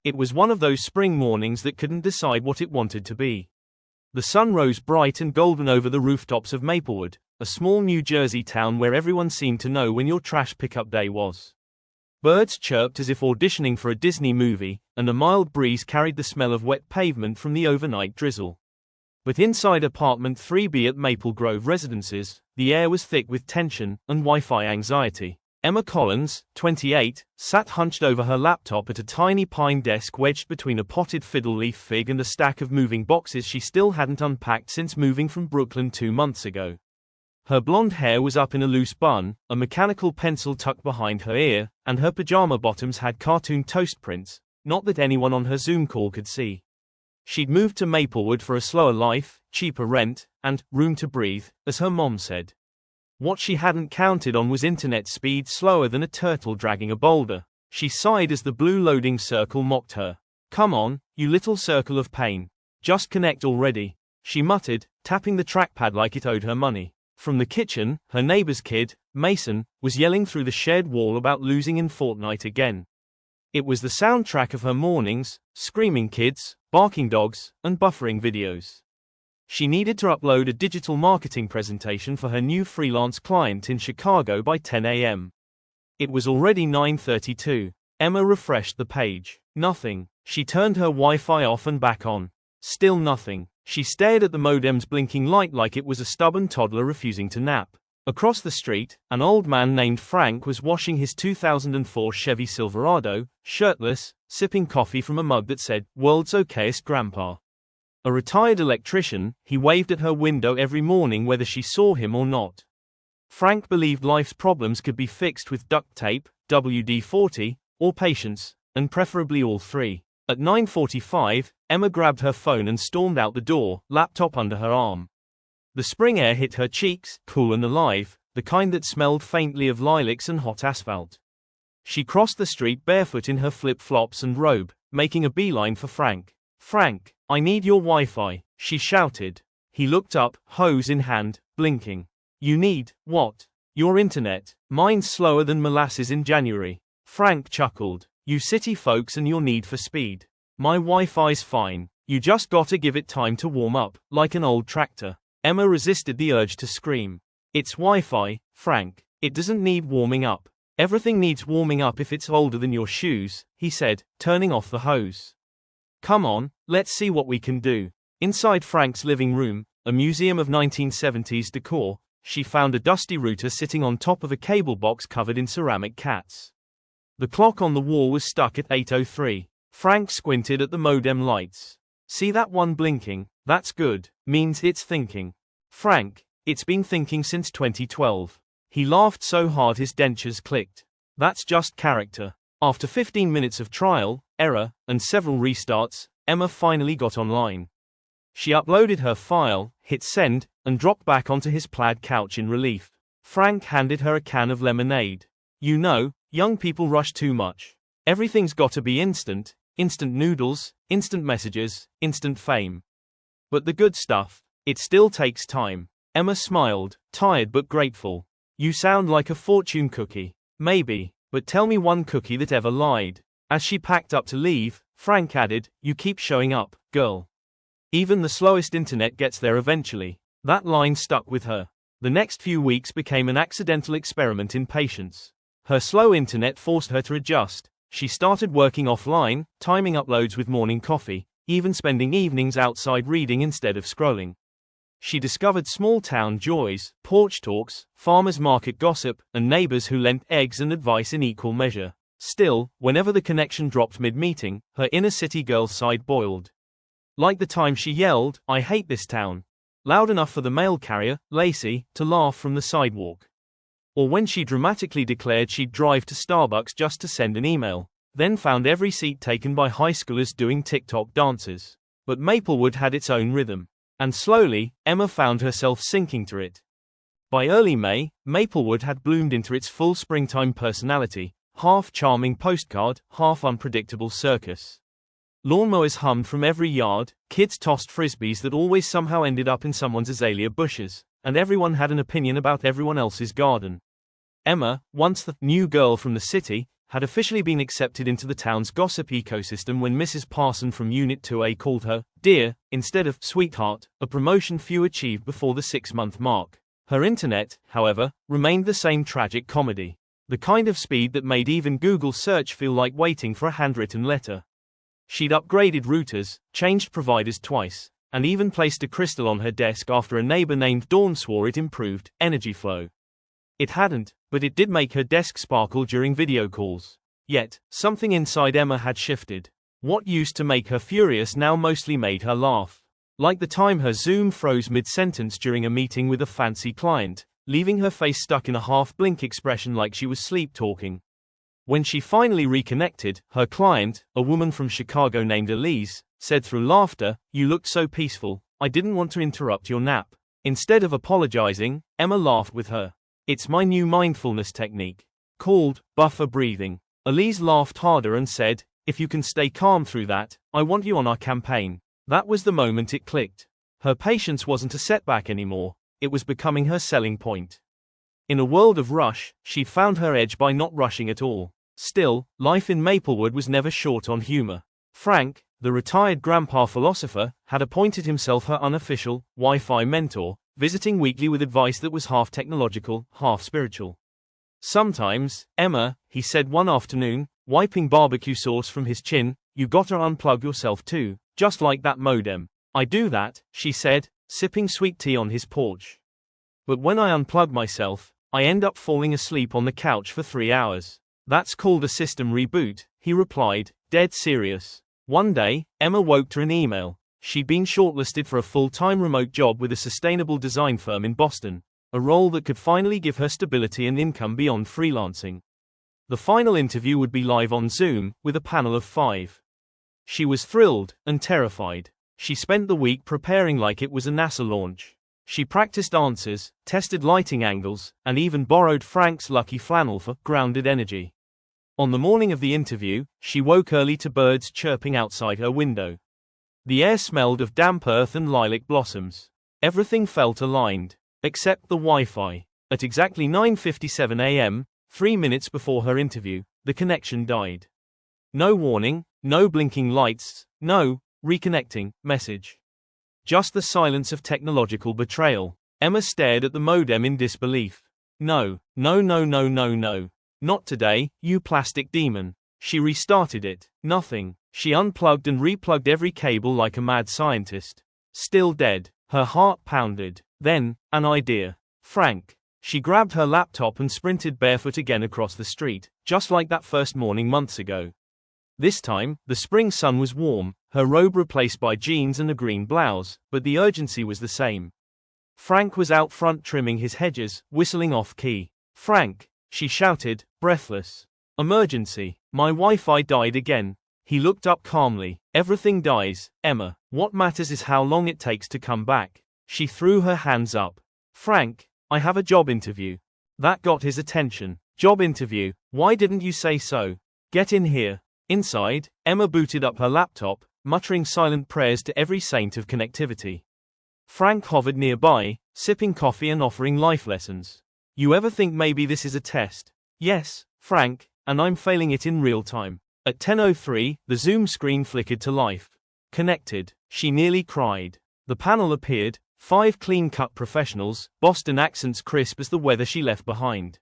It was one of those spring mornings that couldn't decide what it wanted to be. The sun rose bright and golden over the rooftops of Maplewood, a small New Jersey town where everyone seemed to know when your trash pickup day was. Birds chirped as if auditioning for a Disney movie, and a mild breeze carried the smell of wet pavement from the overnight drizzle. But inside apartment 3B at Maple Grove Residences, the air was thick with tension and Wi-Fi anxiety. Emma Collins, 28, sat hunched over her laptop at a tiny pine desk wedged between a potted fiddle leaf fig and a stack of moving boxes she still hadn't unpacked since moving from Brooklyn 2 months ago. Her blonde hair was up in a loose bun, a mechanical pencil tucked behind her ear, and her pajama bottoms had cartoon toast prints, not that anyone on her Zoom call could see. She'd moved to Maplewood for a slower life, cheaper rent, and room to breathe, as her mom said. What she hadn't counted on was internet speed slower than a turtle dragging a boulder. She sighed as the blue loading circle mocked her. "Come on, you little circle of pain. Just connect already," she muttered, tapping the trackpad like it owed her money. From the kitchen, her neighbor's kid, Mason, was yelling through the shed wall about losing in Fortnite again. It was the soundtrack of her mornings: screaming kids, barking dogs, and buffering videos. She needed to upload a digital marketing presentation for her new freelance client in Chicago by 10 a.m. It was already 9:32. Emma refreshed the page. Nothing. She turned her Wi-Fi off and back on. Still nothing. She stared at the modem's blinking light like it was a stubborn toddler refusing to nap. Across the street, an old man named Frank was washing his 2004 Chevy Silverado, shirtless, sipping coffee from a mug that said, "World's okayest grandpa." A retired electrician, he waved at her window every morning whether she saw him or not. Frank believed life's problems could be fixed with duct tape, WD-40, or patience, and preferably all three. At 9:45, Emma grabbed her phone and stormed out the door, laptop under her arm. The spring air hit her cheeks, cool and alive, the kind that smelled faintly of lilacs and hot asphalt. She crossed the street barefoot in her flip-flops and robe, making a beeline for Frank. "Frank, I need your Wi-Fi," she shouted. He looked up, hose in hand, blinking. "You need, what?" "Your internet. Mine's slower than molasses in January." Frank chuckled. "You city folks and your need for speed. My Wi-Fi's fine. You just gotta give it time to warm up, like an old tractor." Emma resisted the urge to scream. "It's Wi-Fi, Frank. It doesn't need warming up." "Everything needs warming up if it's older than your shoes," he said, turning off the hose. "Come on, let's see what we can do." Inside Frank's living room, a museum of 1970s decor, she found a dusty router sitting on top of a cable box covered in ceramic cats. The clock on the wall was stuck at 8:03. Frank squinted at the modem lights. "See that one blinking? That's good. Means it's thinking." "Frank, it's been thinking since 2012. He laughed so hard his dentures clicked. "That's just character." After 15 minutes of trial, error, and several restarts, Emma finally got online. She uploaded her file, hit send, and dropped back onto his plaid couch in relief. Frank handed her a can of lemonade. "You know, young people rush too much. Everything's gotta be instant. Instant noodles, instant messages, instant fame. But the good stuff, it still takes time." Emma smiled, tired but grateful. "You sound like a fortune cookie." "Maybe, but tell me one cookie that ever lied." As she packed up to leave, Frank added, "You keep showing up, girl. Even the slowest internet gets there eventually." That line stuck with her. The next few weeks became an accidental experiment in patience. Her slow internet forced her to adjust. She started working offline, timing uploads with morning coffee, even spending evenings outside reading instead of scrolling. She discovered small-town joys, porch talks, farmers market gossip, and neighbors who lent eggs and advice in equal measure. Still, whenever the connection dropped mid-meeting, her inner-city girl side boiled. Like the time she yelled, "I hate this town," loud enough for the mail carrier, Lacey, to laugh from the sidewalk. Or when she dramatically declared she'd drive to Starbucks just to send an email, then found every seat taken by high schoolers doing TikTok dances. But Maplewood had its own rhythm. And slowly, Emma found herself sinking to it. By early May, Maplewood had bloomed into its full springtime personality, half charming postcard, half unpredictable circus. Lawnmowers hummed from every yard, kids tossed frisbees that always somehow ended up in someone's azalea bushes, and everyone had an opinion about everyone else's garden. Emma, once the new girl from the city, had officially been accepted into the town's gossip ecosystem when Mrs. Parson from Unit 2A called her "dear" instead of "sweetheart," a promotion few achieved before the 6-month mark. Her internet, however, remained the same tragic comedy. The kind of speed that made even Google search feel like waiting for a handwritten letter. She'd upgraded routers, changed providers twice, and even placed a crystal on her desk after a neighbor named Dawn swore it improved energy flow. It hadn't, but it did make her desk sparkle during video calls. Yet, something inside Emma had shifted. What used to make her furious now mostly made her laugh. Like the time her Zoom froze mid-sentence during a meeting with a fancy client, leaving her face stuck in a half-blink expression like she was sleep-talking. When she finally reconnected, her client, a woman from Chicago named Elise, said through laughter, "You looked so peaceful, I didn't want to interrupt your nap." Instead of apologizing, Emma laughed with her. "It's my new mindfulness technique, called buffer breathing." Elise laughed harder and said, "If you can stay calm through that, I want you on our campaign." That was the moment it clicked. Her patience wasn't a setback anymore, it was becoming her selling point. In a world of rush, she'd found her edge by not rushing at all. Still, life in Maplewood was never short on humor. Frank, the retired grandpa philosopher, had appointed himself her unofficial, Wi-Fi mentor, visiting weekly with advice that was half technological, half spiritual. "Sometimes, Emma," he said one afternoon, wiping barbecue sauce from his chin, "you gotta unplug yourself too. Just like that modem." "I do that," she said, sipping sweet tea on his porch. "But when I unplug myself, I end up falling asleep on the couch for 3 hours. That's called a system reboot," he replied, dead serious. One day, Emma woke to an email. She'd been shortlisted for a full-time remote job with a sustainable design firm in Boston, a role that could finally give her stability and income beyond freelancing. The final interview would be live on Zoom, with a panel of 5. She was thrilled, and terrified. She spent the week preparing like it was a NASA launch. She practiced answers, tested lighting angles, and even borrowed Frank's lucky flannel for grounded energy. On the morning of the interview, she woke early to birds chirping outside her window. The air smelled of damp earth and lilac blossoms. Everything felt aligned, except the Wi-Fi. At exactly 9:57 a.m., 3 minutes before her interview, the connection died. No warning, no blinking lights, no reconnecting message. Just the silence of technological betrayal. Emma stared at the modem in disbelief. No, no, no, no, no, no. Not today, you plastic demon. She restarted it. Nothing. She unplugged and replugged every cable like a mad scientist. Still dead. Her heart pounded. Then, an idea. Frank. She grabbed her laptop and sprinted barefoot again across the street, just like that first morning months ago. This time, the spring sun was warm, her robe replaced by jeans and a green blouse, but the urgency was the same. Frank was out front trimming his hedges, whistling off-key. "Frank," she shouted, breathless. "Emergency. My Wi-Fi died again." He looked up calmly. "Everything dies, Emma. What matters is how long it takes to come back." She threw her hands up. "Frank, I have a job interview." That got his attention. "Job interview? Why didn't you say so? Get in here." Inside, Emma booted up her laptop, muttering silent prayers to every saint of connectivity. Frank hovered nearby, sipping coffee and offering life lessons. "You ever think maybe this is a test?" "Yes, Frank, and I'm failing it in real time." At 10:03, the Zoom screen flickered to life. "Connected," she nearly cried. The panel appeared, 5 clean-cut professionals, Boston accents crisp as the weather she left behind.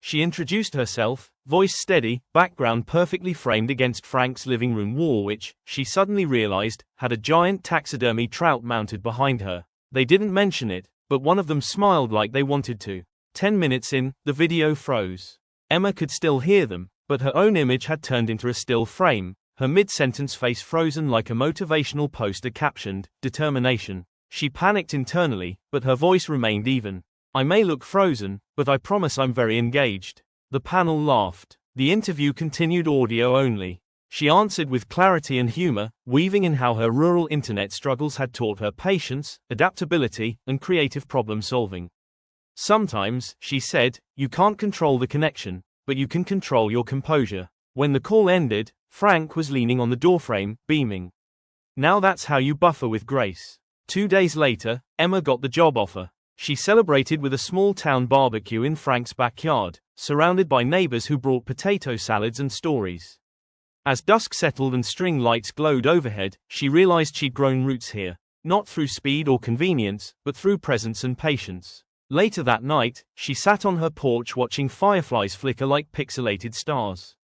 She introduced herself, voice steady, background perfectly framed against Frank's living room wall which, she suddenly realized, had a giant taxidermy trout mounted behind her. They didn't mention it, but one of them smiled like they wanted to. 10 minutes in, the video froze. Emma could still hear them, but her own image had turned into a still frame, her mid-sentence face frozen like a motivational poster captioned, "Determination." She panicked internally, but her voice remained even. "I may look frozen, but I promise I'm very engaged." The panel laughed. The interview continued audio only. She answered with clarity and humor, weaving in how her rural internet struggles had taught her patience, adaptability, and creative problem-solving. "Sometimes," she said, "you can't control the connection, but you can control your composure." When the call ended, Frank was leaning on the doorframe, beaming. "Now that's how you buffer with grace." 2 days later, Emma got the job offer. She celebrated with a small-town barbecue in Frank's backyard, surrounded by neighbors who brought potato salads and stories. As dusk settled and string lights glowed overhead, she realized she'd grown roots here, not through speed or convenience, but through presence and patience. Later that night, she sat on her porch watching fireflies flicker like pixelated stars.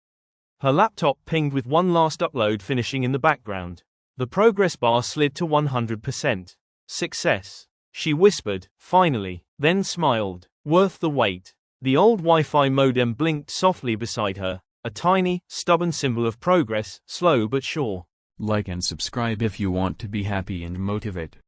Her laptop pinged with one last upload finishing in the background. The progress bar slid to 100%. Success. She whispered, finally, then smiled. Worth the wait. The old Wi-Fi modem blinked softly beside her, a tiny, stubborn symbol of progress, slow but sure. Like and subscribe if you want to be happy and motivate.